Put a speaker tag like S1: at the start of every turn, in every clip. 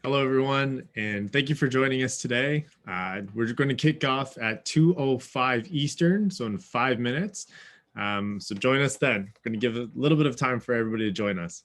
S1: Hello, everyone, and thank you for joining us today. We're going to kick off at 2:05 Eastern, so in 5 minutes. So join us then. We're going to give a little bit of time for everybody to join us.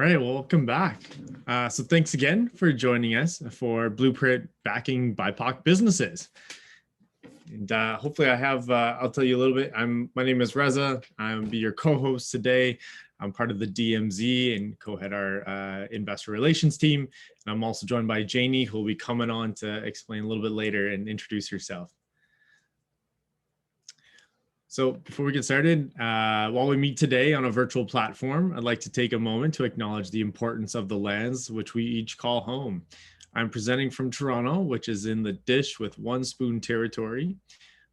S1: right, well, welcome back. So thanks again for joining us for Blueprint Backing BIPOC Businesses. And hopefully I'll tell you a little bit. My name is Reza. I'll be your co-host today. I'm part of the DMZ and co-head our investor relations team. And I'm also joined by Janie, who will be coming on to explain a little bit later and introduce herself. So before we get started, while we meet today on a virtual platform, I'd like to take a moment to acknowledge the importance of the lands which we each call home. I'm presenting from Toronto, which is in the Dish with One Spoon territory.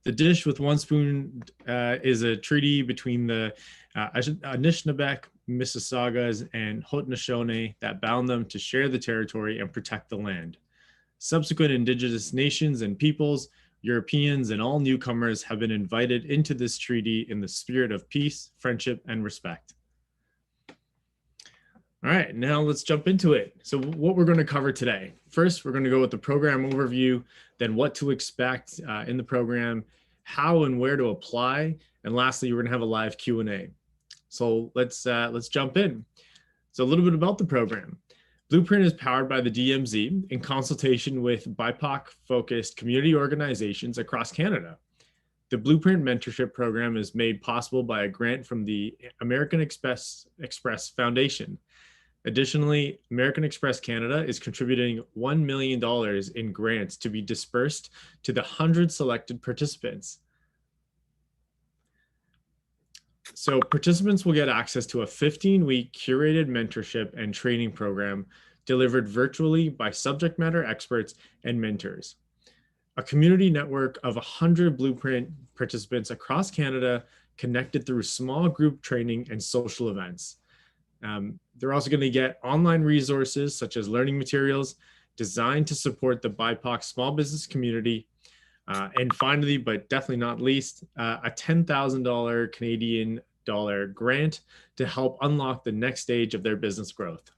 S1: The Dish with One Spoon is a treaty between the Anishinaabe, Mississaugas, and Haudenosaunee that bound them to share the territory and protect the land. Subsequent Indigenous nations and peoples, Europeans, and all newcomers have been invited into this treaty in the spirit of peace, friendship, and respect. All right, now let's jump into it. So what we're going to cover today. First, we're going to go with the program overview, then what to expect in the program, how and where to apply, and lastly, we're going to have a live Q&A. So let's jump in. So a little bit about the program. Blueprint is powered by the DMZ in consultation with BIPOC-focused community organizations across Canada. The Blueprint Mentorship Program is made possible by a grant from the American Express Foundation. Additionally, American Express Canada is contributing $1 million in grants to be dispersed to the 100 selected participants. So participants will get access to a 15-week curated mentorship and training program delivered virtually by subject matter experts and mentors. A community network of 100 Blueprint participants across Canada connected through small group training and social events. They're also going to get online resources such as learning materials designed to support the BIPOC small business community. And finally, but definitely not least, a $10,000 Canadian grant to help unlock the next stage of their business growth.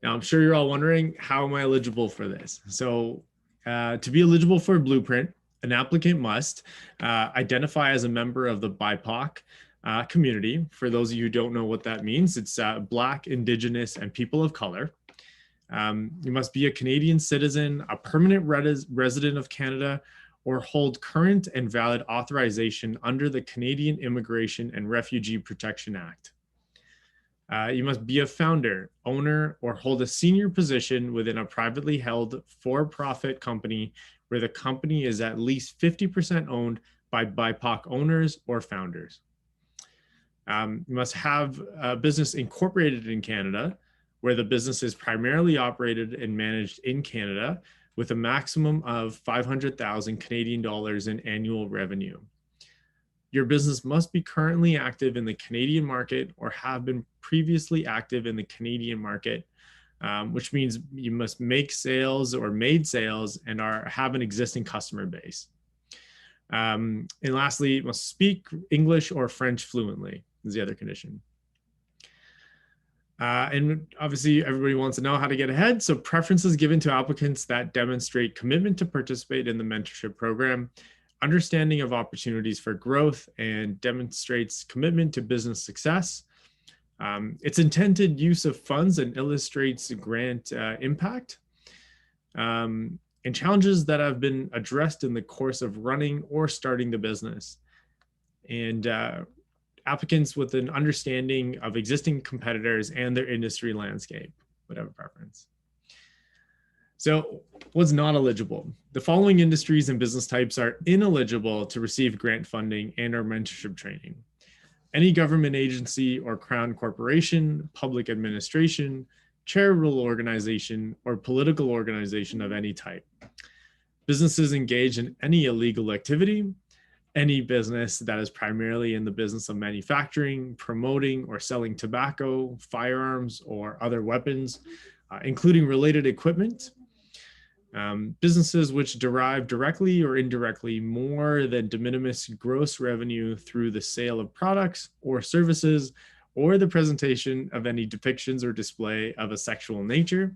S1: Now, I'm sure you're all wondering, how am I eligible for this? So to be eligible for Blueprint, an applicant must identify as a member of the BIPOC community. For those of you who don't know what that means, it's Black, Indigenous, and people of color. You must be a Canadian citizen, a permanent resident of Canada, or hold current and valid authorization under the Canadian Immigration and Refugee Protection Act. You must be a founder, owner, or hold a senior position within a privately held for-profit company where the company is at least 50% owned by BIPOC owners or founders. You must have a business incorporated in Canada, where the business is primarily operated and managed in Canada with a maximum of 500,000 Canadian dollars in annual revenue. Your business must be currently active in the Canadian market or have been previously active in the Canadian market, which means you must make sales or made sales and have an existing customer base. And lastly, you must speak English or French fluently is the other condition. And obviously everybody wants to know how to get ahead. So preferences given to applicants that demonstrate commitment to participate in the mentorship program, understanding of opportunities for growth, and demonstrates commitment to business success. Its intended use of funds and illustrates grant impact, and challenges that have been addressed in the course of running or starting the business. And applicants with an understanding of existing competitors and their industry landscape, whatever preference. So what's not eligible? The following industries and business types are ineligible to receive grant funding and or mentorship training. Any government agency or crown corporation, public administration, charitable organization, or political organization of any type. Businesses engaged in any illegal activity, any business that is primarily in the business of manufacturing, promoting, or selling tobacco, firearms, or other weapons, including related equipment. Businesses which derive directly or indirectly more than de minimis gross revenue through the sale of products or services, or the presentation of any depictions or display of a sexual nature.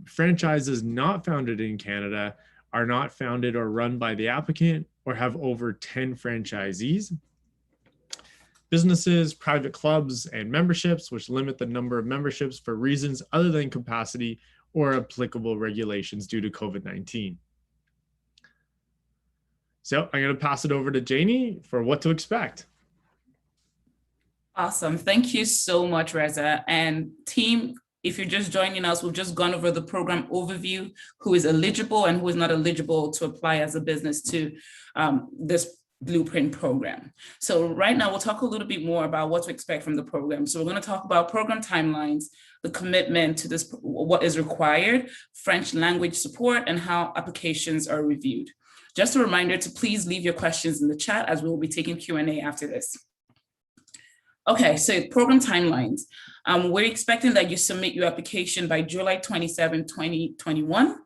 S1: Franchises not founded in Canada are not founded or run by the applicant or have over 10 franchisees. businesses, private clubs, and memberships, which limit the number of memberships for reasons other than capacity or applicable regulations due to COVID-19. So I'm going to pass it over to Janie for what to expect.
S2: Awesome. Thank you so much, Reza. And team, if you're just joining us, we've just gone over the program overview, who is eligible and who is not eligible to apply as a business to this Blueprint program. So right now we'll talk a little bit more about what to expect from the program. So we're going to talk about program timelines, the commitment to this, what is required, French language support, and how applications are reviewed. Just a reminder to please leave your questions in the chat as we will be taking Q&A after this. Okay, so program timelines. We're expecting that you submit your application by July 27, 2021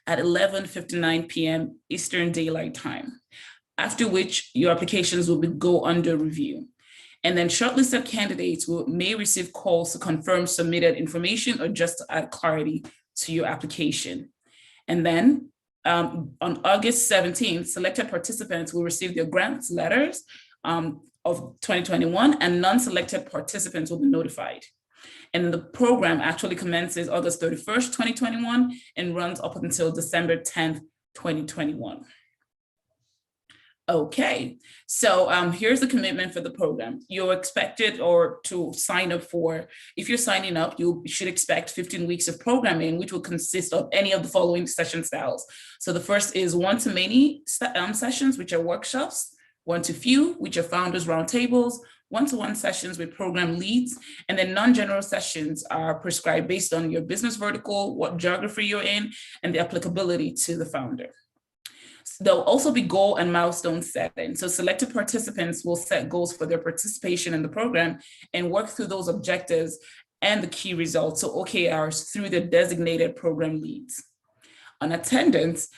S2: at 11:59 p.m. Eastern Daylight Time, after which your applications will go under review. And then shortlisted candidates may receive calls to confirm submitted information or just to add clarity to your application. And then on August 17th, selected participants will receive their grants letters of 2021, and non-selected participants will be notified. And the program actually commences August 31st, 2021, and runs up until December 10th, 2021. Okay, so here's the commitment for the program. You're expected to sign up for, if you're signing up, you should expect 15 weeks of programming, which will consist of any of the following session styles. So the first is one-to-many sessions, which are workshops, one-to-few, which are founders roundtables, one-to-one sessions with program leads, and then non-general sessions are prescribed based on your business vertical, what geography you're in, and the applicability to the founder. There'll also be goal and milestone setting. So selected participants will set goals for their participation in the program and work through those objectives and the key results, so OKRs, through the designated program leads. On attendance,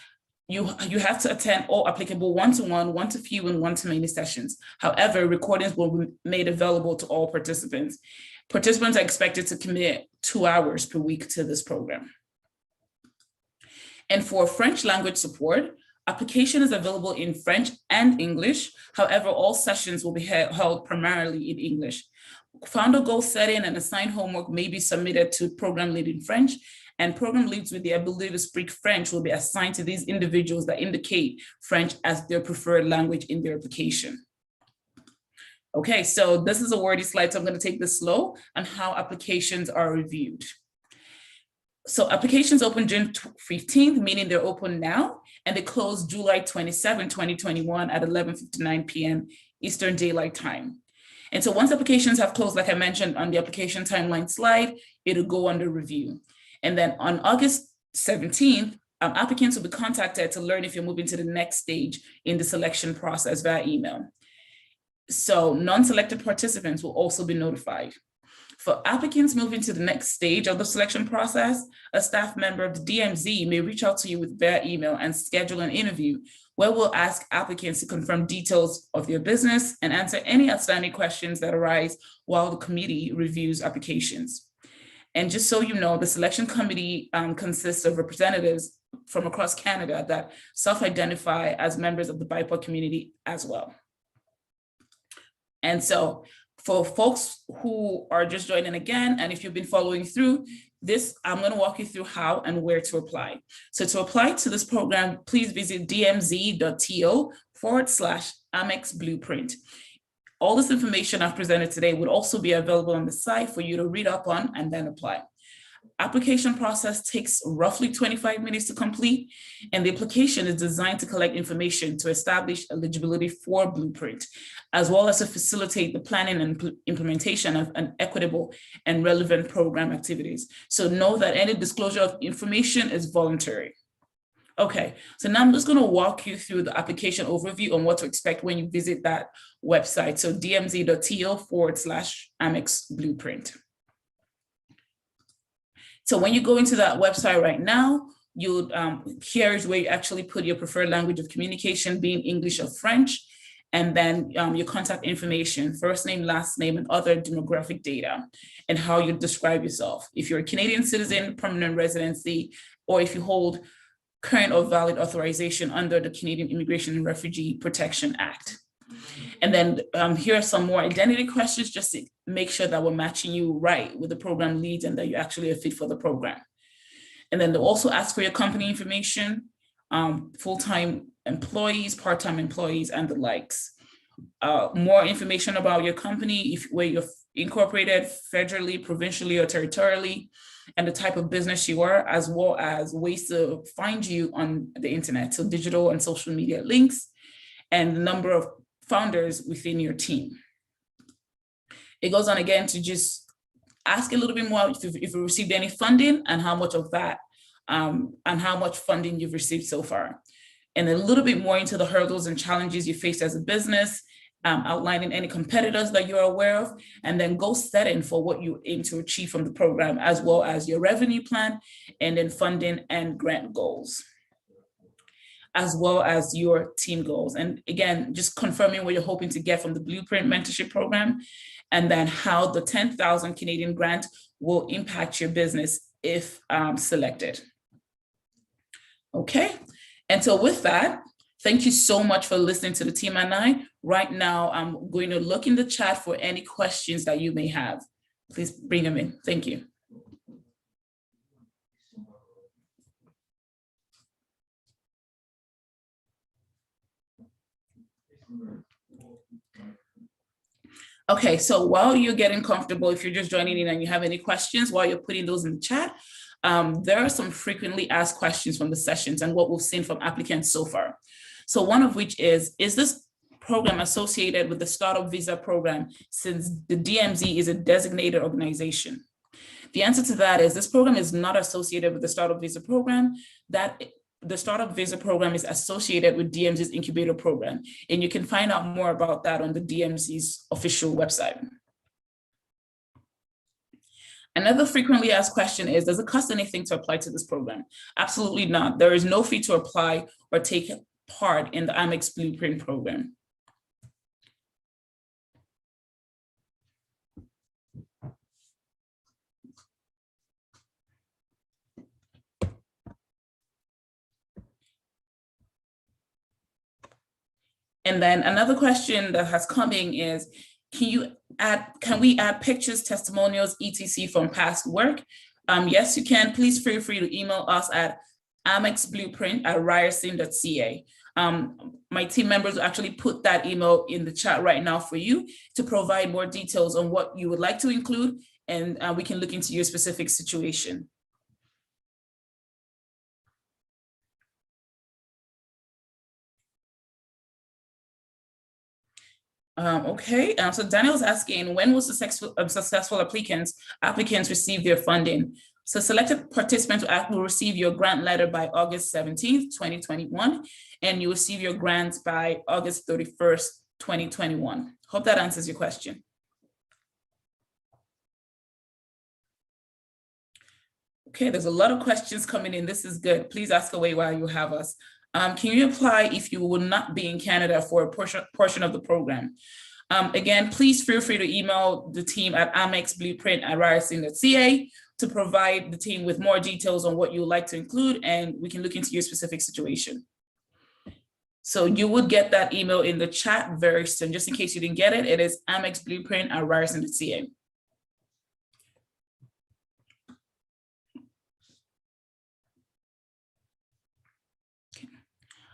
S2: you have to attend all applicable one-to-one, one-to-few, and one-to-many sessions. However, recordings will be made available to all participants. Participants are expected to commit 2 hours per week to this program. And for French language support, application is available in French and English. However, all sessions will be held primarily in English. Founder goal setting and assigned homework may be submitted to program lead in French, and program leads with the ability to speak French will be assigned to these individuals that indicate French as their preferred language in their application. Okay, so this is a wordy slide, so I'm going to take this slow on how applications are reviewed. So applications open June 15th, meaning they're open now, and they close July 27, 2021 at 11:59 p.m. Eastern Daylight Time. And so once applications have closed, like I mentioned on the application timeline slide, it'll go under review. And then on August 17th, applicants will be contacted to learn if you're moving to the next stage in the selection process via email. So non-selected participants will also be notified. For applicants moving to the next stage of the selection process, a staff member of the DMZ may reach out to you via email and schedule an interview where we'll ask applicants to confirm details of their business and answer any outstanding questions that arise while the committee reviews applications. And just so you know, the selection committee consists of representatives from across Canada that self-identify as members of the BIPOC community as well. And so for folks who are just joining again, and if you've been following through this, I'm going to walk you through how and where to apply. So to apply to this program, please visit dmz.to /Amex Blueprint. All this information I've presented today would also be available on the site for you to read up on and then apply. Application process takes roughly 25 minutes to complete, and the application is designed to collect information to establish eligibility for Blueprint, as well as to facilitate the planning and implementation of an equitable and relevant program activities. So know that any disclosure of information is voluntary. Okay, so now I'm just going to walk you through the application overview on what to expect when you visit that website. So dmz.to /Amex Blueprint. So when you go into that website right now, you'll here is where you actually put your preferred language of communication, being English or French, and then your contact information, first name, last name, and other demographic data, and how you describe yourself. If you're a Canadian citizen, permanent residency, or if you hold current or valid authorization under the Canadian Immigration and Refugee Protection Act. And then here are some more identity questions just to make sure that we're matching you right with the program leads and that you're actually a fit for the program. And then they'll also ask for your company information, full-time employees, part-time employees, and the likes. More information about your company, where you're incorporated federally, provincially, or territorially, and the type of business you are, as well as ways to find you on the internet, so digital and social media links, and the number of founders within your team. It goes on again to just ask a little bit more if you received any funding and how much of that, and how much funding you've received so far. And a little bit more into the hurdles and challenges you face as a business, outlining any competitors that you're aware of, and then goal setting for what you aim to achieve from the program, as well as your revenue plan, and then funding and grant goals, as well as your team goals. And again, just confirming what you're hoping to get from the Blueprint mentorship program, and then how the 10,000 Canadian grant will impact your business if selected. Okay, and so with that, thank you so much for listening to the team and I. Right now, I'm going to look in the chat for any questions that you may have. Please bring them in. Thank you. Okay, so while you're getting comfortable, if you're just joining in and you have any questions while you're putting those in the chat, there are some frequently asked questions from the sessions and what we've seen from applicants so far. So one of which is this program associated with the Startup Visa program, since the DMZ is a designated organization? The answer to that is this program is not associated with the Startup Visa program. That the Startup Visa program is associated with DMZ's incubator program, and you can find out more about that on the DMZ's official website. Another frequently asked question is, does it cost anything to apply to this program? Absolutely not. There is no fee to apply or take part in the Amex Blueprint program. And then another question that has come in is, can we add pictures, testimonials, etc. from past work? Yes, you can. Please feel free to email us at amexblueprint@ryerson.ca. My team members will actually put that email in the chat right now for you to provide more details on what you would like to include, and we can look into your specific situation. Okay, so Daniel's asking, when will successful applicants receive their funding? So selected participants will receive your grant letter by August 17th, 2021, and you receive your grants by August 31st, 2021. Hope that answers your question. Okay, there's a lot of questions coming in. This is good. Please ask away while you have us. Can you apply if you will not be in Canada for a portion of the program? Again, please feel free to email the team at amexblueprint@ryerson.ca to provide the team with more details on what you would like to include, and we can look into your specific situation. So you would get that email in the chat very soon. Just in case you didn't get it, it is amexblueprint@ryerson.ca.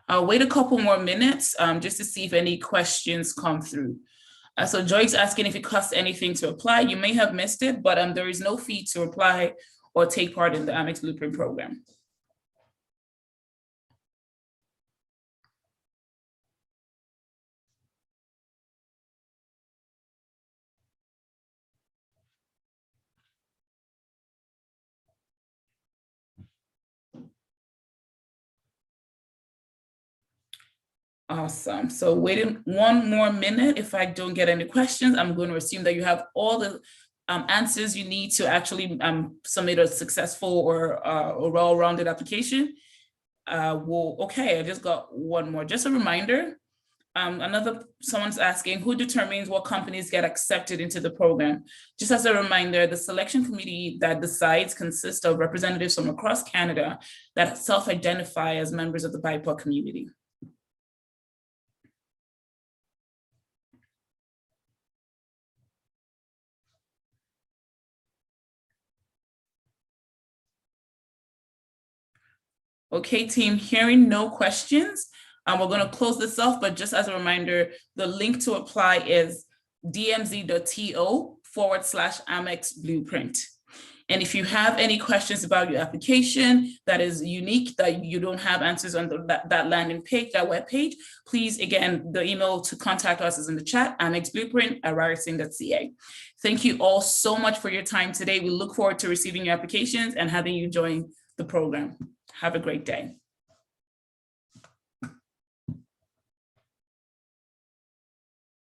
S2: I'll wait a couple more minutes just to see if any questions come through. So Joy's asking if it costs anything to apply. You may have missed it, but there is no fee to apply or take part in the Amex Blueprint program. Awesome. So waiting one more minute. If I don't get any questions, I'm going to assume that you have all the answers you need to actually submit a successful or well-rounded application. Okay, I just got one more. Just a reminder, someone's asking, who determines what companies get accepted into the program? Just as a reminder, the selection committee that decides consists of representatives from across Canada that self-identify as members of the BIPOC community. Okay, team, hearing no questions, we're going to close this off, but just as a reminder, the link to apply is dmz.to /Amex Blueprint. And if you have any questions about your application that is unique, that you don't have answers on that landing page, that web page, please, again, the email to contact us is in the chat, amexblueprint@ryerson.ca. Thank you all so much for your time today. We look forward to receiving your applications and having you join the program. Have a great day.